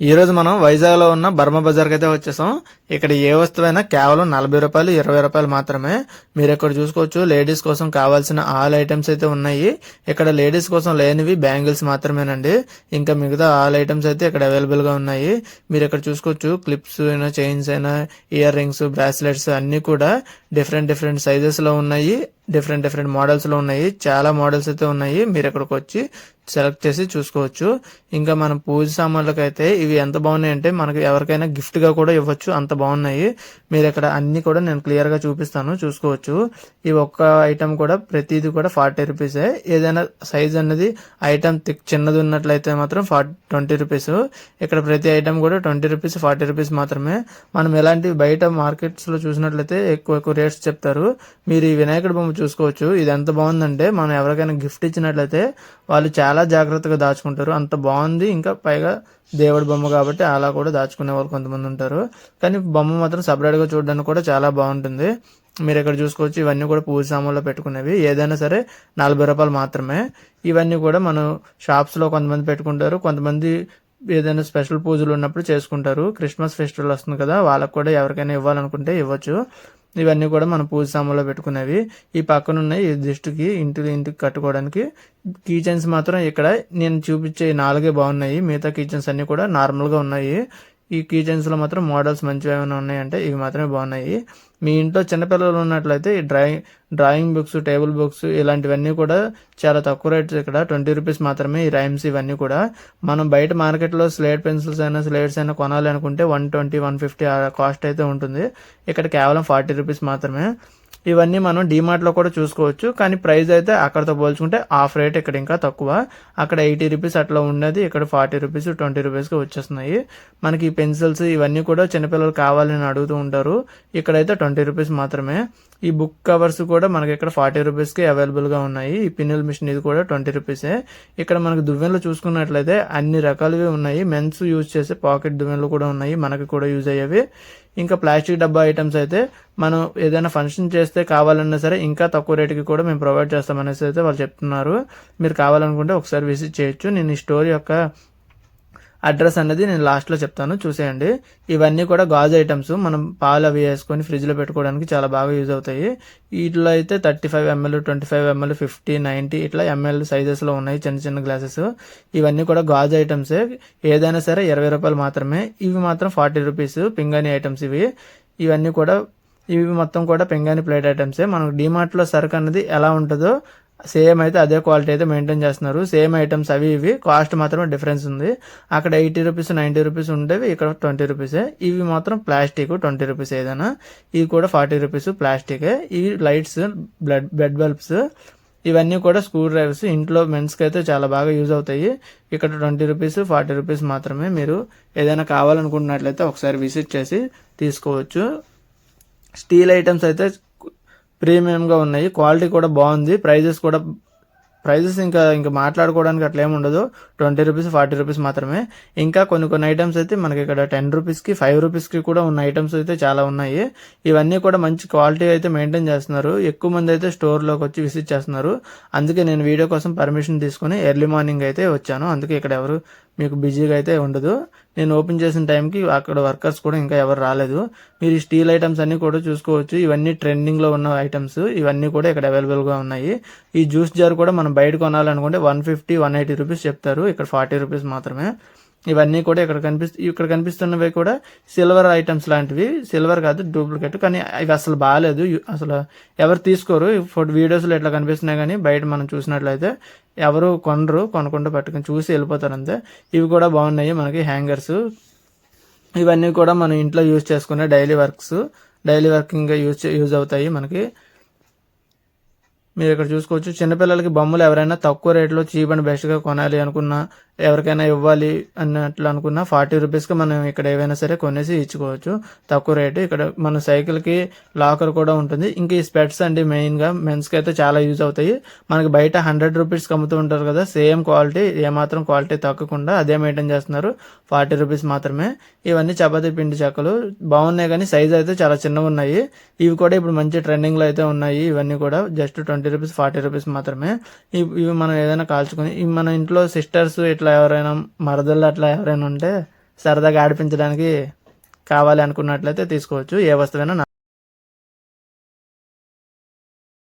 ఈరోజు మనం వైజాగ్లో ఉన్న బర్మా బజార్కి అయితే వచ్చేసాం. ఇక్కడ ఏ వస్తువైనా కేవలం 40 రూపాయలు 20 రూపాయలు మాత్రమే. మీరు ఇక్కడ చూసుకోవచ్చు, లేడీస్ కోసం కావాల్సిన ఆల్ ఐటమ్స్ అయితే ఉన్నాయి. ఇక్కడ లేడీస్ కోసం లేనివి బ్యాంగిల్స్ మాత్రమేనండి. ఇంకా మిగతా ఆల్ ఐటమ్స్ అయితే ఇక్కడ అవైలబుల్గా ఉన్నాయి. మీరు ఇక్కడ చూసుకోవచ్చు, క్లిప్స్ అయినా, చైన్స్ అయినా, ఇయర్ రింగ్స్, బ్రాస్లెట్స్ అన్నీ కూడా డిఫరెంట్ సైజెస్లో ఉన్నాయి. డిఫరెంట్ మోడల్స్లో ఉన్నాయి. చాలా మోడల్స్ అయితే ఉన్నాయి. మీరు ఇక్కడికి వచ్చి సెలెక్ట్ చేసి చూసుకోవచ్చు. ఇంకా మనం పూజ సామాన్లకు అయితే ఇవి ఎంత బాగున్నాయి అంటే మనకి ఎవరికైనా గిఫ్ట్ గా కూడా ఇవ్వచ్చు, అంత బాగున్నాయి. మీరు ఇక్కడ అన్ని కూడా నేను క్లియర్ గా చూపిస్తాను, చూసుకోవచ్చు. ఈ ఒక్క ఐటమ్ కూడా ప్రతిదీ కూడా 40 రూపీసే. ఏదైనా సైజ్ అన్నది ఐటమ్ చిన్నది ఉన్నట్లయితే మాత్రం 20 రూపీస్. ఇక్కడ ప్రతి ఐటమ్ కూడా 20 రూపీస్ 40 రూపీస్ మాత్రమే. మనం ఎలాంటి బయట మార్కెట్స్ లో చూసినట్లయితే ఎక్కువ రేట్స్ చెప్తారు. మీరు ఈ వినాయకుడి బొమ్మ చూసుకోవచ్చు. ఇది ఎంత బాగుందంటే మనం ఎవరికైనా గిఫ్ట్ ఇచ్చినట్లయితే వాళ్ళు చాలా జాగ్రత్తగా దాచుకుంటారు, అంత బాగుంది. ఇంకా పైగా దేవుడి బొమ్మ కాబట్టి అలా కూడా దాచుకునే వాళ్ళు కొంతమంది ఉంటారు. కానీ బొమ్మ మాత్రం సపరేట్ గా చూడడానికి కూడా చాలా బాగుంటుంది. మీరు ఇక్కడ చూసుకోవచ్చు, ఇవన్నీ కూడా పూజ సామాన్లో పెట్టుకునేవి. ఏదైనా సరే 40 రూపాయలు మాత్రమే. ఇవన్నీ కూడా మనం షాప్స్ లో కొంతమంది పెట్టుకుంటారు, కొంతమంది ఏదైనా స్పెషల్ పూజలు ఉన్నప్పుడు చేసుకుంటారు. క్రిస్మస్ ఫెస్టివల్ వస్తుంది కదా, వాళ్ళకు కూడా ఎవరికైనా ఇవ్వాలనుకుంటే ఇవ్వచ్చు. ఇవన్నీ కూడా మనం పూజ సామాన్లో పెట్టుకునేవి. ఈ పక్కన ఉన్నాయి ఈ దిష్టికి ఇంటికి కట్టుకోవడానికి కీ చైన్స్. మాత్రం ఇక్కడ నేను చూపించే 4 బాగున్నాయి. మిగతా కీ చైన్స్ అన్ని కూడా నార్మల్ గా ఉన్నాయి. ఈ కీ చైన్స్ లో మాత్రం మోడల్స్ మంచిగా ఏమైనా ఉన్నాయంటే ఇవి మాత్రమే బాగున్నాయి. మీ ఇంట్లో చిన్నపిల్లలు ఉన్నట్లయితే ఈ డ్రాయింగ్ బుక్స్, టేబుల్ బుక్స్ ఇలాంటివన్నీ కూడా చాలా తక్కువ రేట్స్. ఇక్కడ 20 రూపీస్ మాత్రమే ఈ రైమ్స్ ఇవన్నీ కూడా. మనం బయట మార్కెట్లో స్లేట్ పెన్సిల్స్ అయినా స్లేట్స్ అయినా కొనాలి అనుకుంటే 120, 150 కాస్ట్ అయితే ఉంటుంది. ఇక్కడ కేవలం 40 రూపీస్ మాత్రమే. ఇవన్నీ మనం డిమార్ట్ లో కూడా చూసుకోవచ్చు. కానీ ప్రైస్ అయితే అక్కడతో పోల్చుకుంటే హాఫ్ రేట్ ఇక్కడ ఇంకా తక్కువ. అక్కడ 80 రూపీస్ అట్లా ఉన్నది, ఇక్కడ 40 రూపీస్ 20 రూపీస్కి వచ్చేస్తున్నాయి. మనకి పెన్సిల్స్ ఇవన్నీ కూడా చిన్నపిల్లలు కావాలని అడుగుతూ ఉంటారు. ఇక్కడైతే 20 రూపీస్ మాత్రమే. ఈ బుక్ కవర్స్ కూడా మనకి ఇక్కడ 40 రూపీస్కి అవైలబుల్గా ఉన్నాయి. ఈ పిన్నుల మిషన్ ఇది కూడా 20 రూపీసే. ఇక్కడ మనకి దువ్వెనలు చూసుకున్నట్లయితే అన్ని రకాలవి ఉన్నాయి. మెన్స్ యూజ్ చేసే పాకెట్ దువ్వెనలు కూడా ఉన్నాయి, మనకి కూడా యూజ్ అయ్యేవి. ఇంకా ప్లాస్టిక్ డబ్బా ఐటమ్స్ అయితే మనం ఏదైనా ఫంక్షన్ చేస్తే కావాలన్నా సరే ఇంకా తక్కువ రేటుకి కూడా మేము ప్రొవైడ్ చేస్తామనేసి అయితే వాళ్ళు చెప్తున్నారు. మీరు కావాలనుకుంటే ఒకసారి విజిట్ చేయొచ్చు. నేను ఈ స్టోర్ యొక్క అడ్రస్ అనేది నేను లాస్ట్లో చెప్తాను, చూసేయండి. ఇవన్నీ కూడా గాజు ఐటమ్స్. మనం పాలు అవి వేసుకొని ఫ్రిడ్జ్లో పెట్టుకోవడానికి చాలా బాగా యూజ్ అవుతాయి. వీటిలో అయితే 35 ml, 25 ml, 50, 90 ఇట్లా ml సైజెస్లో ఉన్నాయి చిన్న గ్లాసెస్. ఇవన్నీ కూడా గాజు ఐటమ్సే. ఏదైనా సరే 20 రూపాయలు మాత్రమే. ఇవి మాత్రం 40 రూపీస్ పింగాణి ఐటమ్స్ ఇవన్నీ కూడా. ఇవి మొత్తం కూడా పింగాణి ప్లేట్ ఐటమ్సే. మనకు డిమార్ట్లో సరుకు అన్నది ఎలా ఉంటుందో సేమ్ అయితే అదే క్వాలిటీ అయితే మెయింటైన్ చేస్తున్నారు. సేమ్ ఐటమ్స్ ఇవి కాస్ట్ మాత్రమే డిఫరెన్స్ ఉంది. అక్కడ 80 రూపీస్ 90 రూపీస్ ఉండేవి, ఇక్కడ 20 రూపీసే. ఇవి మాత్రం ప్లాస్టిక్ 20 రూపీస్ ఏదైనా. ఇవి కూడా 40 రూపీస్ ప్లాస్టికే. ఇవి లైట్స్, బెడ్ బల్బ్స్, ఇవన్నీ కూడా స్క్రూ డ్రైవర్స్. ఇంట్లో మెన్స్కి అయితే చాలా బాగా యూజ్ అవుతాయి. ఇక్కడ 20 రూపీస్ 40 రూపీస్ మాత్రమే. మీరు ఏదైనా కావాలనుకుంటున్నట్లయితే ఒకసారి విజిట్ చేసి తీసుకోవచ్చు. స్టీల్ ఐటమ్స్ అయితే ప్రీమియంగా ఉన్నాయి, క్వాలిటీ కూడా బాగుంది. ప్రైజెస్ ఇంకా మాట్లాడుకోవడానికి అట్లా ఏమి ఉండదు. 20 రూపీస్ 40 రూపీస్ మాత్రమే. ఇంకా కొన్ని ఐటమ్స్ అయితే మనకి ఇక్కడ 10 రూపీస్కి 5 రూపీస్కి కూడా ఉన్న ఐటమ్స్ అయితే చాలా ఉన్నాయి. ఇవన్నీ కూడా మంచి క్వాలిటీ అయితే మెయింటైన్ చేస్తున్నారు. ఎక్కువ మంది అయితే స్టోర్లోకి వచ్చి విజిట్ చేస్తున్నారు. అందుకే నేను వీడియో కోసం పర్మిషన్ తీసుకుని ఎర్లీ మార్నింగ్ అయితే వచ్చాను. అందుకే ఇక్కడ ఎవరు మీకు బిజీగా అయితే ఉండదు. నేను ఓపెన్ చేసిన టైంకి అక్కడ వర్కర్స్ కూడా ఇంకా ఎవరు రాలేదు. మీరు స్టీల్ ఐటమ్స్ అన్ని కూడా చూసుకోవచ్చు. ఇవన్నీ ట్రెండింగ్లో ఉన్న ఐటమ్స్. ఇవన్నీ కూడా ఇక్కడ అవైలబుల్గా ఉన్నాయి. ఈ జ్యూస్ జార్ కూడా మనం బయట కొనాలనుకుంటే 150, 180 రూపీస్ చెప్తారు. ఇక్కడ 40 రూపీస్ మాత్రమే. ఇవన్నీ కూడా ఇక్కడ కనిపిస్తున్నవి కూడా సిల్వర్ ఐటమ్స్ లాంటివి. సిల్వర్ కాదు, డూప్లికేట్. కానీ ఇవి అసలు బాగాలేదు, అసలు ఎవరు తీసుకోరు. వీడియోస్లో ఇట్లా కనిపిస్తున్నాయి కానీ బయట మనం చూసినట్లయితే ఎవరు కొనకుండా పట్టుకొని చూసి వెళ్ళిపోతారు అంతే. ఇవి కూడా బాగున్నాయి మనకి హ్యాంగర్స్. ఇవన్నీ కూడా మనం ఇంట్లో యూజ్ చేసుకునే డైలీ వర్కింగ్ యూజ్ అవుతాయి మనకి. మీరు ఇక్కడ చూసుకోవచ్చు, చిన్నపిల్లలకి బొమ్మలు ఎవరైనా తక్కువ రేట్లో చీప్ అండ్ బెస్ట్గా కొనాలి అనుకున్నా, ఎవరికైనా ఇవ్వాలి అన్నట్లు అనుకున్నా 40 రూపీస్కి మనం ఇక్కడ ఏవైనా సరే కొనేసి ఇచ్చుకోవచ్చు, తక్కువ రేటు. ఇక్కడ మన సైకిల్కి లాకర్ కూడా ఉంటుంది. ఇంకా ఈ స్పెట్స్ అండి మెయిన్గా మెన్స్కి అయితే చాలా యూజ్ అవుతాయి. మనకి బయట 100 రూపీస్కి అమ్ముతూ ఉంటారు కదా, సేమ్ క్వాలిటీ, ఏమాత్రం క్వాలిటీ తగ్గకుండా అదే మెయింటైన్ చేస్తున్నారు. 40 రూపీస్ మాత్రమే. ఇవన్నీ చపాతీ పిండి చెక్కలు బాగున్నాయి కానీ సైజ్ అయితే చాలా చిన్నగా ఉన్నాయి. ఇవి కూడా ఇప్పుడు మంచి ట్రెండింగ్లో అయితే ఉన్నాయి. ఇవన్నీ కూడా జస్ట్ 20 రూపీస్ 40 రూపీస్ మాత్రమే. ఇవి మనం ఏదైనా కాల్చుకొని మన ఇంట్లో సిస్టర్స్ ఇట్లా ఎవరైనా మరదళ్ళు అట్లా ఎవరైనా ఉంటే సరదాగా ఆడిపించడానికి కావాలి అనుకున్నట్లయితే తీసుకోవచ్చు. ఏ వస్తువైనా